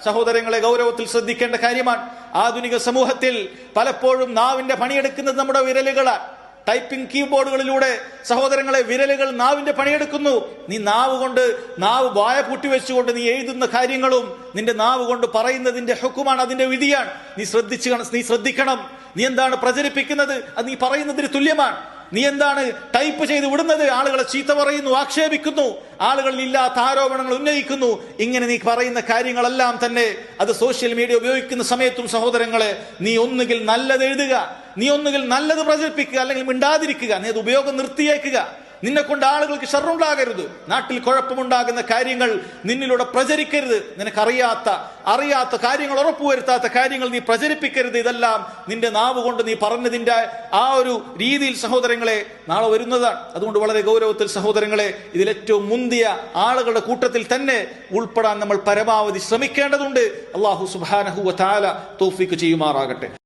സഹോദരങ്ങളെ, ഗൗരവത്തിൽ ശ്രദ്ധിക്കേണ്ട കാര്യമാണ്. ആധുനിക സമൂഹത്തിൽ പലപ്പോഴും നാവിന്റെ പണിയെടുക്കുന്നത് നമ്മുടെ വിരലുകളാണ്. ടൈപ്പിംഗ് കീബോർഡുകളിലൂടെ സഹോദരങ്ങളെ വിരലുകൾ നാവിന്റെ പണിയെടുക്കുന്നു. നീ നാവ് വായ പൂട്ടിവെച്ചുകൊണ്ട് നീ എഴുതുന്ന കാര്യങ്ങളും നിന്റെ നാവ് കൊണ്ട് പറയുന്നതിന്റെ ഹുക്കുമാണ്, അതിന്റെ വിധിയാണ്. നീ ശ്രദ്ധിക്കണം. നീ എന്താണ് പ്രചരിപ്പിക്കുന്നത് അത് നീ പറയുന്നതിന് തുല്യമാണ്. നീ എന്താണ് ടൈപ്പ് ചെയ്ത് വിടുന്നത്, ആളുകളെ ചീത്ത പറയുന്നു, ആക്ഷേപിക്കുന്നു, ആളുകളിൽ ഇല്ലാത്ത ആരോപണങ്ങൾ ഉന്നയിക്കുന്നു. ഇങ്ങനെ നീ പറയുന്ന കാര്യങ്ങളെല്ലാം തന്നെ അത് സോഷ്യൽ മീഡിയ ഉപയോഗിക്കുന്ന സമയത്തും സഹോദരങ്ങളെ നീ ഒന്നുകിൽ നല്ലത് എഴുതുക, നീ ഒന്നുകിൽ നല്ലത് പ്രചരിപ്പിക്കുക, അല്ലെങ്കിൽ മിണ്ടാതിരിക്കുക. നീ അത് ഉപയോഗം നിർത്തിയേക്കുക. നിന്നെ കൊണ്ട് ആളുകൾക്ക് ഷർറുണ്ടാകരുത്, നാട്ടിൽ കുഴപ്പമുണ്ടാകുന്ന കാര്യങ്ങൾ നിന്നിലൂടെ പ്രചരിക്കരുത്. അറിയാത്ത കാര്യങ്ങൾ, ഉറപ്പുവരുത്താത്ത കാര്യങ്ങൾ നീ പ്രചരിപ്പിക്കരുത്. ഇതെല്ലാം നിന്റെ നാവ് കൊണ്ട് നീ പറഞ്ഞതിന്റെ ആ ഒരു രീതിയിൽ സഹോദരങ്ങളെ നാളെ വരുന്നതാണ്. അതുകൊണ്ട് വളരെ ഗൗരവത്തിൽ സഹോദരങ്ങളെ ഇതിലേറ്റവും മുന്തിയ ആളുകളുടെ കൂട്ടത്തിൽ തന്നെ ഉൾപ്പെടാൻ നമ്മൾ പരമാവധി ശ്രമിക്കേണ്ടതുണ്ട്. അല്ലാഹു സുബ്ഹാനഹു വ തആല തൗഫീഖ് ചെയ്യുമാറാകട്ടെ.